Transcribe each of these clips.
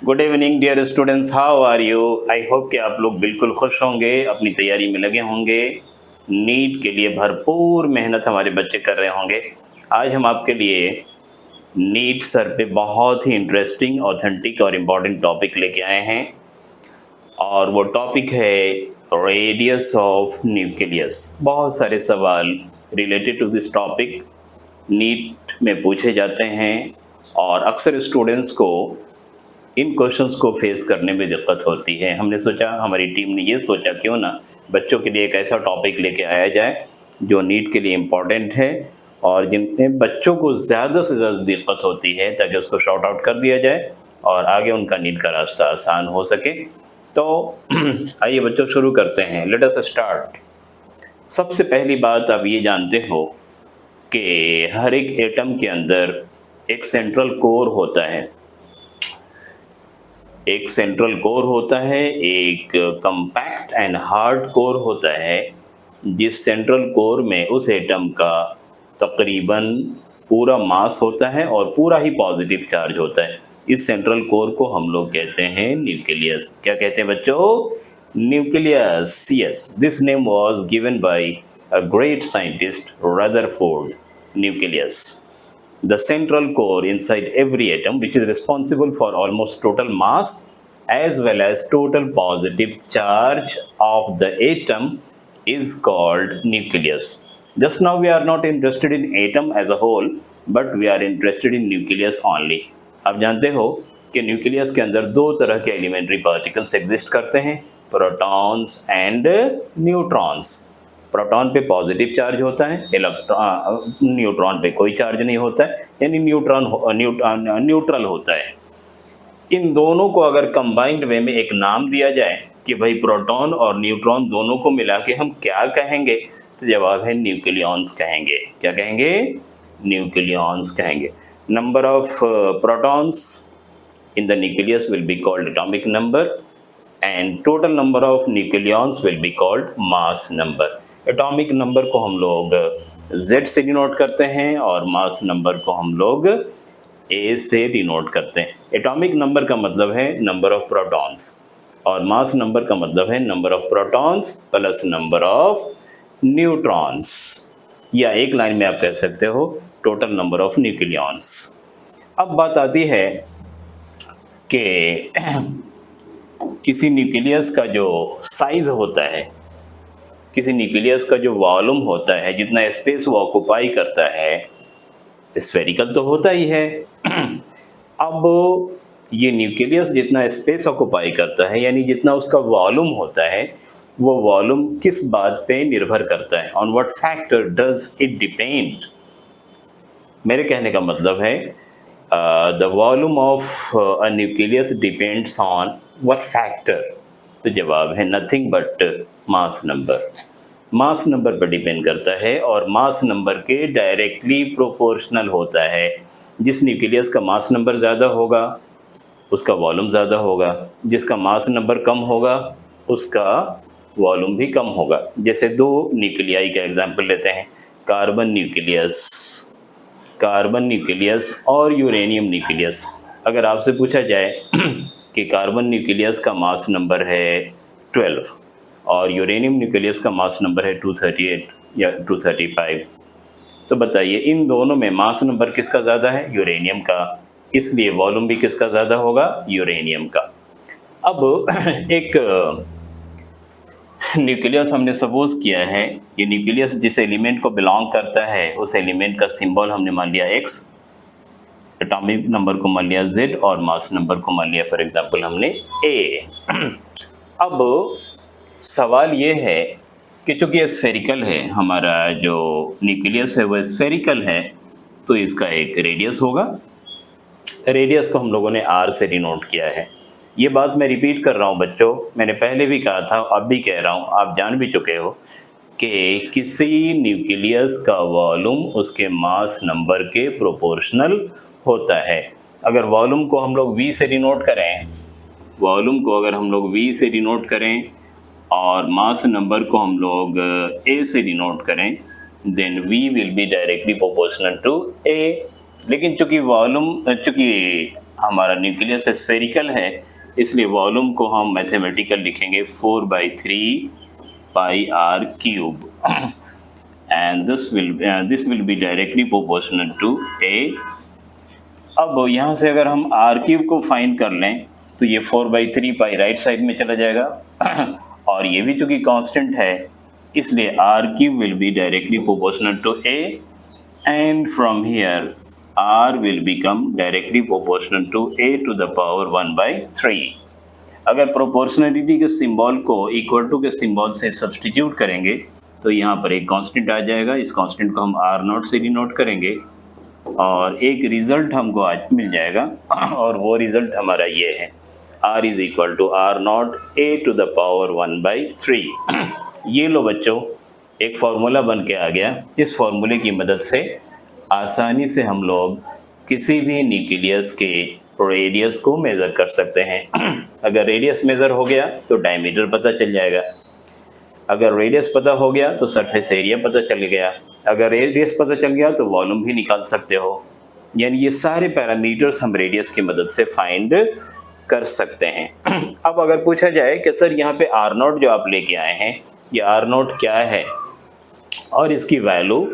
Good evening dear students, how are you? I hope कि आप लोग बिल्कुल खुश होंगे, अपनी तैयारी में लगे होंगे। नीट के लिए भरपूर मेहनत हमारे बच्चे कर रहे होंगे। आज हम आपके लिए नीट सर पे बहुत ही इंटरेस्टिंग, ऑथेंटिक और इम्पॉर्टेंट टॉपिक लेके आए हैं और वो टॉपिक है रेडियस ऑफ न्यूक्लियस। बहुत सारे सवाल related to this topic NEET में पूछे जाते हैं और अक्सर स्टूडेंट्स को इन क्वेश्चंस को फेस करने में दिक्कत होती है। हमने सोचा, हमारी टीम ने ये सोचा, क्यों ना बच्चों के लिए एक ऐसा टॉपिक लेके आया जाए जो नीट के लिए इम्पॉर्टेंट है और जिनमें बच्चों को ज़्यादा से ज़्यादा दिक्कत होती है, ताकि उसको शॉर्ट आउट कर दिया जाए और आगे उनका नीट का रास्ता आसान हो सके। तो आइए बच्चों, शुरू करते हैं। Let us start. सबसे पहली बात, आप ये जानते हो कि हर एक एटम के अंदर एक सेंट्रल कोर होता है। एक सेंट्रल कोर होता है, एक कंपैक्ट एंड हार्ड कोर होता है। जिस सेंट्रल कोर में उस एटम का तकरीबन पूरा मास होता है और पूरा ही पॉजिटिव चार्ज होता है। इस सेंट्रल कोर को हम लोग कहते हैं न्यूक्लियस। क्या कहते हैं बच्चों? Nucleus. Yes, this name was given by a great scientist Rutherford. Nucleus, the central core inside every atom, which is responsible for almost total mass as well as total positive charge of the atom, is called nucleus. Just now we are not interested in atom as a whole, but we are interested in nucleus only. आप जानते हो कि nucleus के अंदर दो तरह के elementary particles exist करते हैं, प्रोटॉन्स एंड न्यूट्रॉन्स। प्रोटॉन पे पॉजिटिव चार्ज होता है, न्यूट्रॉन पे कोई चार्ज नहीं होता है, यानी न्यूट्रल होता है। इन दोनों को अगर कंबाइंड वे में एक नाम दिया जाए कि भाई प्रोटॉन और न्यूट्रॉन दोनों को मिला के हम क्या कहेंगे, तो जवाब है न्यूक्लियॉन्स कहेंगे। क्या कहेंगे? न्यूक्लियॉन्स कहेंगे। Number of protons in the nucleus will be called atomic number and total number of nucleons will be called mass number. Atomic number को हम लोग Z से डिनोट करते हैं और मास नंबर को हम लोग A से डिनोट करते हैं। एटॉमिक नंबर का मतलब है नंबर ऑफ प्रोटॉन्स और मास नंबर का मतलब है number of protons plus number of neutrons, या एक लाइन में आप कह सकते हो टोटल नंबर ऑफ न्यूक्लियॉन्स। अब बात आती है कि किसी न्यूक्लियस का जो साइज होता है, किसी न्यूक्लियस का जो वॉल्यूम होता है, जितना स्पेस वो ऑक्युपाई करता है, स्फेरिकल तो होता ही है। अब ये न्यूक्लियस जितना स्पेस ऑक्युपाई करता है, यानी जितना उसका वॉल्यूम होता है, वो वॉल्यूम किस बात पे निर्भर करता है? On what factor does it depend? मेरे कहने का मतलब है the volume of a nucleus depends on what factor. तो जवाब है nothing but mass number. Mass number पर डिपेंड करता है और मास नंबर के डायरेक्टली प्रोपोर्शनल होता है। जिस न्यूक्लियस का मास नंबर ज़्यादा होगा उसका वॉल्यूम ज़्यादा होगा, जिसका मास नंबर कम होगा उसका वॉल्यूम भी कम होगा। जैसे दो न्यूक्लियाई का एग्जांपल लेते हैं, कार्बन न्यूक्लियस और यूरेनियम न्यूक्लियस। अगर आपसे पूछा जाए कि कार्बन न्यूक्लियस का मास नंबर है 12 और यूरेनियम न्यूक्लियस का मास नंबर है 238 या 235, तो बताइए इन दोनों में मास नंबर किसका ज़्यादा है? यूरेनियम का। इसलिए वॉल्यूम भी किसका ज़्यादा होगा? यूरेनियम का। अब एक न्यूक्लियस हमने सपोज किया है, ये न्यूक्लियस जिस एलिमेंट को बिलोंग करता है उस एलिमेंट का सिंबल हमने मान लिया X, एटॉमिक नंबर को मान लिया Z और मास नंबर को मान लिया फॉर एग्जांपल हमने A। अब सवाल ये है कि चूंकि ये स्फेरिकल है, हमारा जो न्यूक्लियस है वो स्फेरिकल है, तो इसका एक रेडियस होगा। रेडियस को हम लोगों ने R से डिनोट किया है। ये बात मैं रिपीट कर रहा हूँ बच्चों, मैंने पहले भी कहा था, अब भी कह रहा हूँ, आप जान भी चुके हो कि किसी न्यूक्लियस का वॉल्यूम उसके मास नंबर के प्रोपोर्शनल होता है। अगर वॉल्यूम को हम लोग V से डिनोट करें, वॉल्यूम को अगर हम लोग V से डिनोट करें और मास नंबर को हम लोग A से डिनोट करें, then V will be directly proportional to A। लेकिन चूंकि हमारा न्यूक्लियस स्फेरिकल है, इसलिए वॉल्यूम को हम मैथमेटिकल लिखेंगे 4/3 pi R cube and this will be directly proportional to A. अब यहाँ से अगर हम आर क्यूब को फाइंड कर लें तो ये 4/3 पाई राइट साइड में चला जाएगा और ये भी चूंकि कांस्टेंट है, इसलिए R cube will be directly proportional to A and from here r will become directly proportional to a to the power 1/3। अगर प्रोपोर्शनलिटी के सिंबल को इक्वल टू के सिंबल से सब्सटीट्यूट करेंगे तो यहाँ पर एक कांस्टेंट आ जाएगा, इस कांस्टेंट को हम r0 से डिनोट करेंगे और एक रिजल्ट हमको आज मिल जाएगा और वो रिजल्ट हमारा ये है, r is equal to r0 a to the power 1/3। ये लो बच्चों, एक फार्मूला बन के आ गया। इस फार्मूले की मदद से आसानी से हम लोग किसी भी न्यूक्लियस के रेडियस को मेज़र कर सकते हैं। अगर रेडियस मेज़र हो गया तो डायमीटर पता चल जाएगा, अगर रेडियस पता हो गया तो सरफेस एरिया पता चल गया, अगर रेडियस पता चल गया तो वॉल्यूम भी निकाल सकते हो। यानी ये सारे पैरामीटर्स हम रेडियस की मदद से फाइंड कर सकते हैं। अब अगर पूछा जाए कि सर यहाँ पे R0 जो आप लेके आए हैं, ये R0 क्या है और इसकी वैल्यू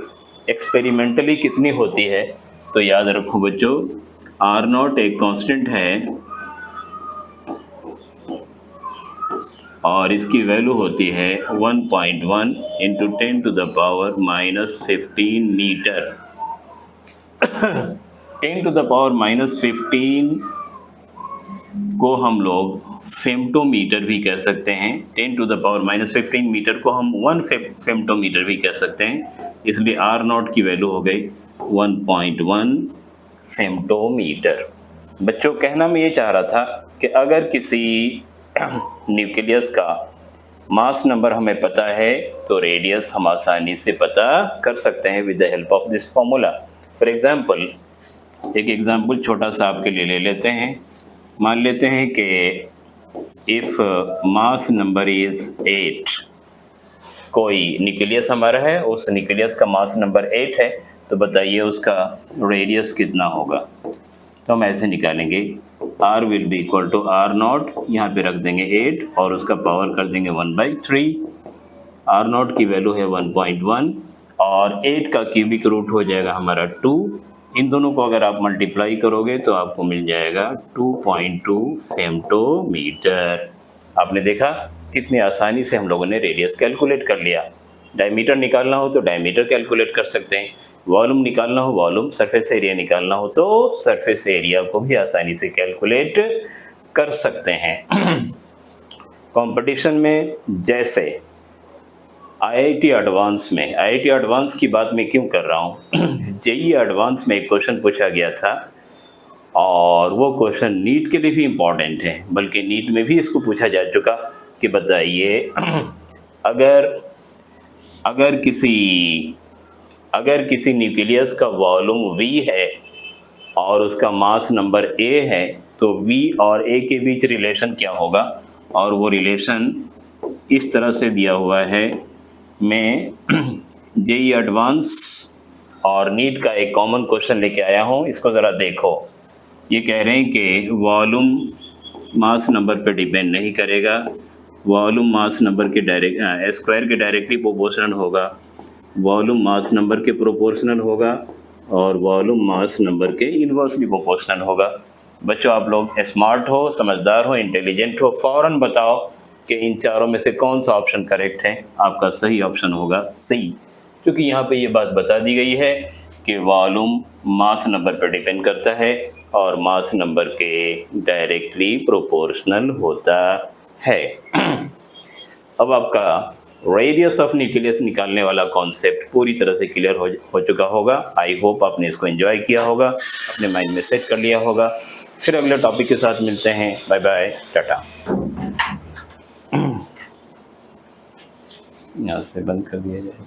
एक्सपेरिमेंटली कितनी होती है, तो याद रखो बच्चों, R0 एक कांस्टेंट है और इसकी वैल्यू होती है 1.1 into 10 to the power -15 metre. 10 to the power -15 को हम लोग फेम्टोमीटर भी कह सकते हैं। 10 to the power -15 मीटर को हम 1 फेम्टोमीटर भी कह सकते हैं, इसलिए R0 की वैल्यू हो गई 1.1 फेम्टोमीटर। बच्चों कहना मैं ये चाह रहा था कि अगर किसी न्यूक्लियस का मास नंबर हमें पता है तो रेडियस हम आसानी से पता कर सकते हैं with the help of this formula. For example, एक एग्जांपल छोटा सा आपके लिए ले लेते हैं। मान लेते हैं कि इफ मास नंबर इज 8, कोई न्यूक्लियस हमारा है, उस न्यूक्लियस का मास नंबर 8 है, तो बताइए उसका रेडियस कितना होगा। तो हम ऐसे निकालेंगे, r will be equal to R0, यहाँ पे रख देंगे 8 और उसका पावर कर देंगे 1/3। R0 की वैल्यू है 1.1 और 8 का क्यूबिक रूट हो जाएगा हमारा 2। इन दोनों को अगर आप मल्टीप्लाई करोगे तो आपको मिल जाएगा 2.2 फेम्टोमीटर। आपने देखा कितनी आसानी से हम लोगों ने रेडियस कैलकुलेट कर लिया। डायमीटर निकालना हो तो डायमीटर कैलकुलेट कर सकते हैं, वॉल्यूम निकालना हो वॉल्यूम, सरफेस एरिया निकालना हो तो सरफेस एरिया को भी आसानी से कैलकुलेट कर सकते हैं। कंपटीशन में जैसे IIT एडवांस की बात मैं क्यों कर रहा हूँ, JEE एडवांस में एक क्वेश्चन पूछा गया था और वो क्वेश्चन नीट के लिए भी इम्पॉर्टेंट है, बल्कि नीट में भी इसको पूछा जा चुका कि बताइए अगर किसी न्यूक्लियस का वॉल्यूम V है और उसका मास नंबर A है तो V और A के बीच रिलेशन क्या होगा। और वो रिलेशन इस तरह से दिया हुआ है। मैं JEE एडवांस और नीट का एक कॉमन क्वेश्चन लेके आया हूँ, इसको ज़रा देखो। ये कह रहे हैं कि वॉल्यूम मास नंबर पे डिपेंड नहीं करेगा, वॉल्यूम मास नंबर के स्क्वायर के डायरेक्टली प्रोपोर्शनल होगा, वॉल्यूम मास नंबर के प्रोपोर्शनल होगा और वॉल्यूम मास नंबर के इन्वर्सली प्रोपोर्शनल होगा। बच्चों आप लोग स्मार्ट हो, समझदार हो, इंटेलिजेंट हो, फ़ौरन बताओ कि इन चारों में से कौन सा ऑप्शन करेक्ट है। आपका सही ऑप्शन होगा सी, क्योंकि यहाँ पे ये बात बता दी गई है कि वॉल्यूम मास नंबर पर डिपेंड करता है और मास नंबर के डायरेक्टली प्रोपोर्शनल होता है। अब आपका रेडियस ऑफ न्यूक्लियस निकालने वाला कॉन्सेप्ट पूरी तरह से क्लियर हो चुका होगा। आई होप आपने इसको एंजॉय किया होगा, अपने माइंड में सेट कर लिया होगा। फिर अगले टॉपिक के साथ मिलते हैं। बाय बाय, टाटा। यहाँ से बंद कर दिया जाए।